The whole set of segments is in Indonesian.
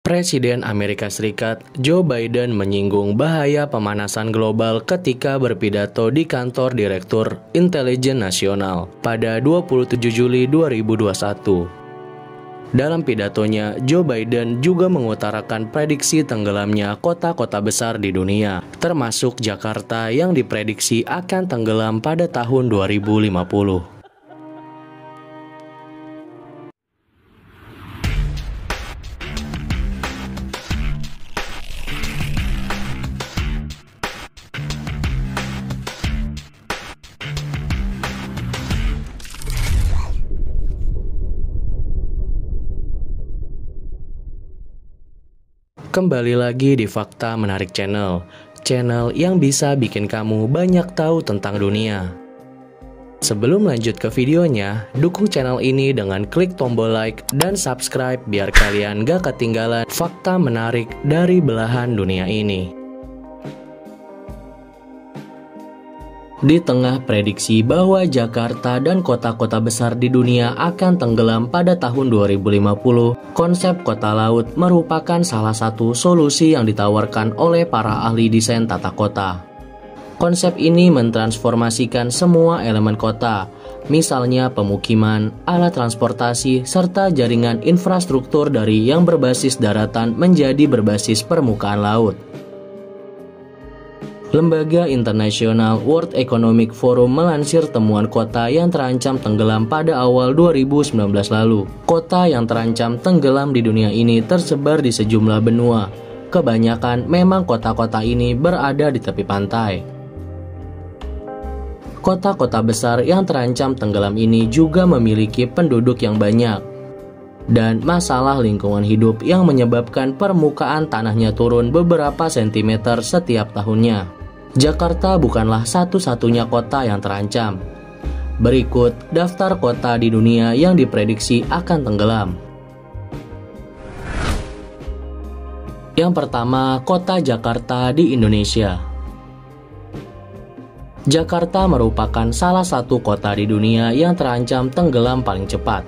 Presiden Amerika Serikat Joe Biden menyinggung bahaya pemanasan global ketika berpidato di kantor Direktur Intelijen Nasional pada 27 Juli 2021. Dalam pidatonya, Joe Biden juga mengutarakan prediksi tenggelamnya kota-kota besar di dunia, termasuk Jakarta yang diprediksi akan tenggelam pada tahun 2050. Kembali lagi di Fakta Menarik Channel yang bisa bikin kamu banyak tahu tentang dunia. Sebelum lanjut ke videonya, dukung channel ini dengan klik tombol like dan subscribe biar kalian gak ketinggalan fakta menarik dari belahan dunia ini. Di tengah prediksi bahwa Jakarta dan kota-kota besar di dunia akan tenggelam pada tahun 2050, konsep kota laut merupakan salah satu solusi yang ditawarkan oleh para ahli desain tata kota. Konsep ini mentransformasikan semua elemen kota, misalnya pemukiman, alat transportasi, serta jaringan infrastruktur dari yang berbasis daratan menjadi berbasis permukaan laut. Lembaga internasional World Economic Forum melansir temuan kota yang terancam tenggelam pada awal 2019 lalu. Kota yang terancam tenggelam di dunia ini tersebar di sejumlah benua. Kebanyakan memang kota-kota ini berada di tepi pantai. Kota-kota besar yang terancam tenggelam ini juga memiliki penduduk yang banyak dan masalah lingkungan hidup yang menyebabkan permukaan tanahnya turun beberapa sentimeter setiap tahunnya. Jakarta bukanlah satu-satunya kota yang terancam. Berikut daftar kota di dunia yang diprediksi akan tenggelam. Yang pertama, kota Jakarta di Indonesia. Jakarta merupakan salah satu kota di dunia yang terancam tenggelam paling cepat.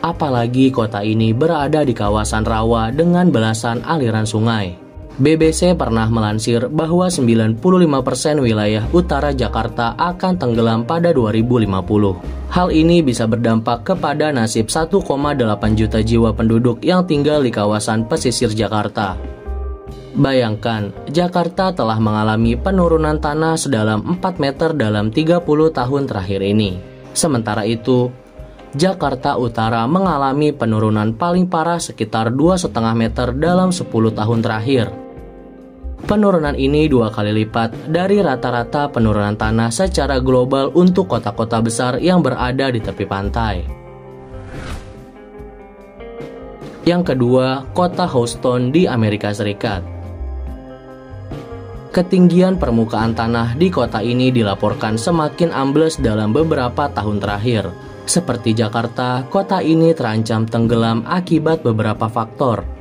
Apalagi kota ini berada di kawasan rawa dengan belasan aliran sungai. BBC pernah melansir bahwa 95% wilayah utara Jakarta akan tenggelam pada 2050. Hal ini bisa berdampak kepada nasib 1,8 juta jiwa penduduk yang tinggal di kawasan pesisir Jakarta. Bayangkan, Jakarta telah mengalami penurunan tanah sedalam 4 meter dalam 30 tahun terakhir ini. Sementara itu, Jakarta Utara mengalami penurunan paling parah sekitar 2,5 meter dalam 10 tahun terakhir. Penurunan ini 2 kali lipat dari rata-rata penurunan tanah secara global untuk kota-kota besar yang berada di tepi pantai. Yang kedua, kota Houston di Amerika Serikat. Ketinggian permukaan tanah di kota ini dilaporkan semakin ambles dalam beberapa tahun terakhir. Seperti Jakarta, kota ini terancam tenggelam akibat beberapa faktor.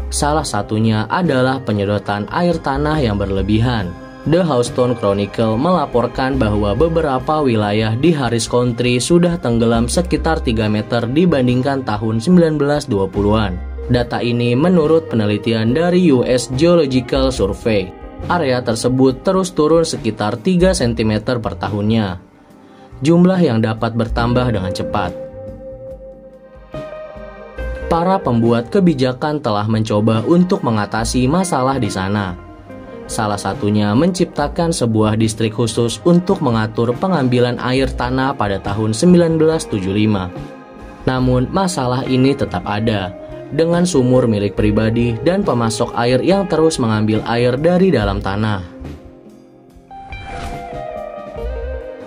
Salah satunya adalah penyedotan air tanah yang berlebihan. The Houston Chronicle melaporkan bahwa beberapa wilayah di Harris County sudah tenggelam sekitar 3 meter dibandingkan tahun 1920-an. Data ini menurut penelitian dari US Geological Survey. Area tersebut terus turun sekitar 3 cm per tahunnya. Jumlah yang dapat bertambah dengan cepat. Para pembuat kebijakan telah mencoba untuk mengatasi masalah di sana. Salah satunya menciptakan sebuah distrik khusus untuk mengatur pengambilan air tanah pada tahun 1975. Namun masalah ini tetap ada, dengan sumur milik pribadi dan pemasok air yang terus mengambil air dari dalam tanah.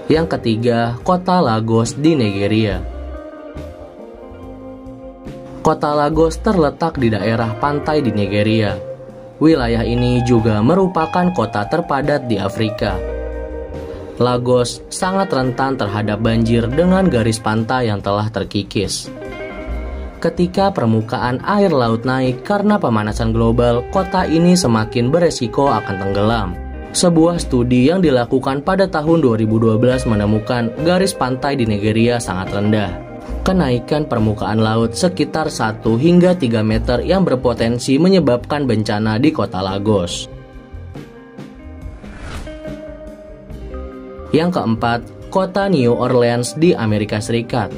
Yang ketiga, kota Lagos di Nigeria. Kota Lagos terletak di daerah pantai di Nigeria. Wilayah ini juga merupakan kota terpadat di Afrika. Lagos sangat rentan terhadap banjir dengan garis pantai yang telah terkikis. Ketika permukaan air laut naik karena pemanasan global, kota ini semakin beresiko akan tenggelam. Sebuah studi yang dilakukan pada tahun 2012 menemukan garis pantai di Nigeria sangat rendah. Kenaikan permukaan laut sekitar 1 hingga 3 meter yang berpotensi menyebabkan bencana di kota Lagos. Yang keempat, kota New Orleans di Amerika Serikat.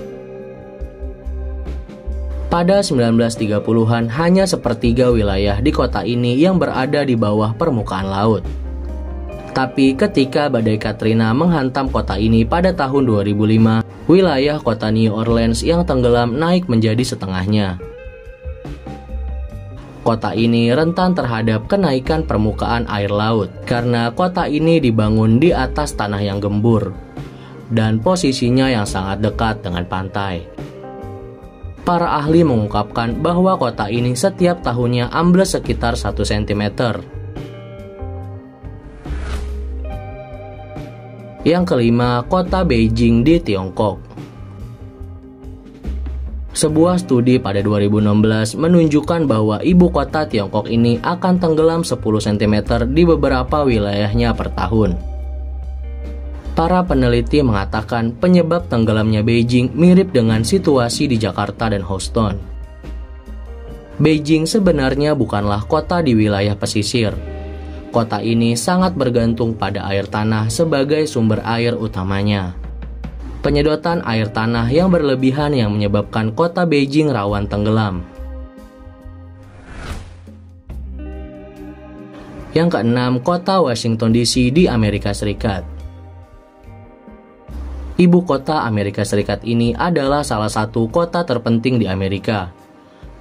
Pada 1930-an, hanya sepertiga wilayah di kota ini yang berada di bawah permukaan laut. Tapi ketika badai Katrina menghantam kota ini pada tahun 2005, wilayah kota New Orleans yang tenggelam naik menjadi setengahnya. Kota ini rentan terhadap kenaikan permukaan air laut karena kota ini dibangun di atas tanah yang gembur dan posisinya yang sangat dekat dengan pantai. Para ahli mengungkapkan bahwa kota ini setiap tahunnya ambles sekitar 1 cm. Yang kelima, kota Beijing di Tiongkok. Sebuah studi pada 2016 menunjukkan bahwa ibu kota Tiongkok ini akan tenggelam 10 cm di beberapa wilayahnya per tahun. Para peneliti mengatakan penyebab tenggelamnya Beijing mirip dengan situasi di Jakarta dan Houston. Beijing sebenarnya bukanlah kota di wilayah pesisir. Kota ini sangat bergantung pada air tanah sebagai sumber air utamanya. Penyedotan air tanah yang berlebihan yang menyebabkan kota Beijing rawan tenggelam. Yang keenam, kota Washington DC di Amerika Serikat. Ibu kota Amerika Serikat ini adalah salah satu kota terpenting di Amerika.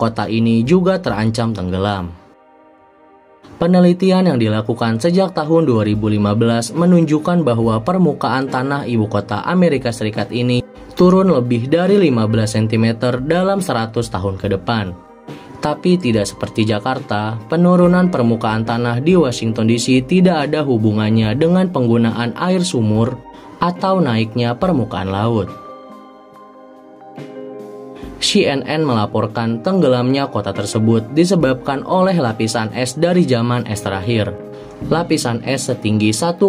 Kota ini juga terancam tenggelam. Penelitian yang dilakukan sejak tahun 2015 menunjukkan bahwa permukaan tanah ibu kota Amerika Serikat ini turun lebih dari 15 cm dalam 100 tahun ke depan. Tapi tidak seperti Jakarta, penurunan permukaan tanah di Washington DC tidak ada hubungannya dengan penggunaan air sumur atau naiknya permukaan laut. CNN melaporkan tenggelamnya kota tersebut disebabkan oleh lapisan es dari zaman es terakhir. Lapisan es setinggi 1,6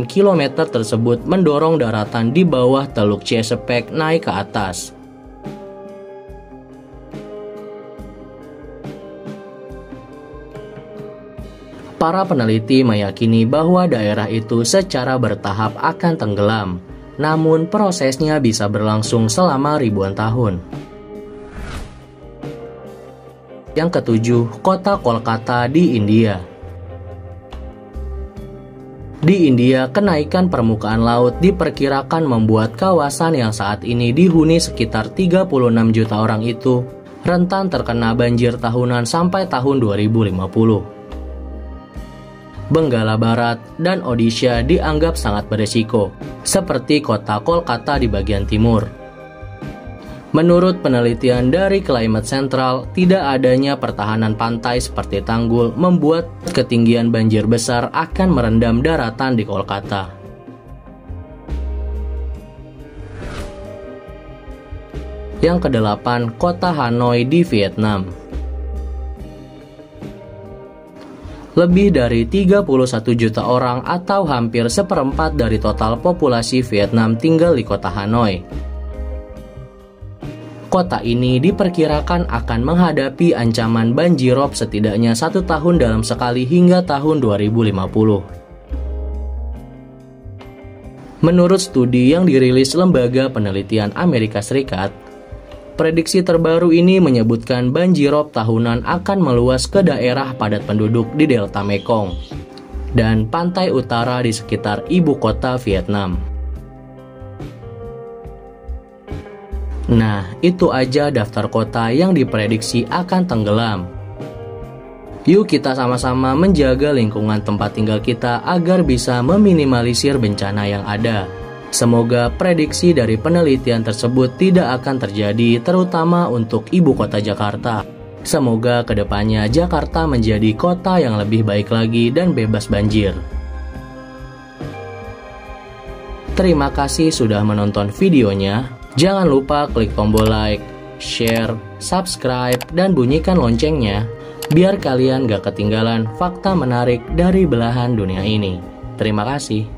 km tersebut mendorong daratan di bawah Teluk Chesapeake naik ke atas. Para peneliti meyakini bahwa daerah itu secara bertahap akan tenggelam, namun prosesnya bisa berlangsung selama ribuan tahun. Yang ketujuh, kota Kolkata di India. Di India, kenaikan permukaan laut diperkirakan membuat kawasan yang saat ini dihuni sekitar 36 juta orang itu rentan terkena banjir tahunan sampai tahun 2050. Benggala Barat dan Odisha dianggap sangat beresiko, seperti kota Kolkata di bagian timur. Menurut penelitian dari Climate Central, tidak adanya pertahanan pantai seperti tanggul membuat ketinggian banjir besar akan merendam daratan di Kolkata. Yang kedelapan, kota Hanoi di Vietnam. Lebih dari 31 juta orang atau hampir seperempat dari total populasi Vietnam tinggal di kota Hanoi. Kota ini diperkirakan akan menghadapi ancaman banjirop setidaknya 1 tahun dalam sekali hingga tahun 2050. Menurut studi yang dirilis Lembaga Penelitian Amerika Serikat, prediksi terbaru ini menyebutkan banjirop tahunan akan meluas ke daerah padat penduduk di Delta Mekong dan pantai utara di sekitar ibu kota Vietnam. Nah, itu aja daftar kota yang diprediksi akan tenggelam. Yuk kita sama-sama menjaga lingkungan tempat tinggal kita agar bisa meminimalisir bencana yang ada. Semoga prediksi dari penelitian tersebut tidak akan terjadi, terutama untuk ibu kota Jakarta. Semoga kedepannya Jakarta menjadi kota yang lebih baik lagi dan bebas banjir. Terima kasih sudah menonton videonya. Jangan lupa klik tombol like, share, subscribe, dan bunyikan loncengnya biar kalian gak ketinggalan fakta menarik dari belahan dunia ini. Terima kasih.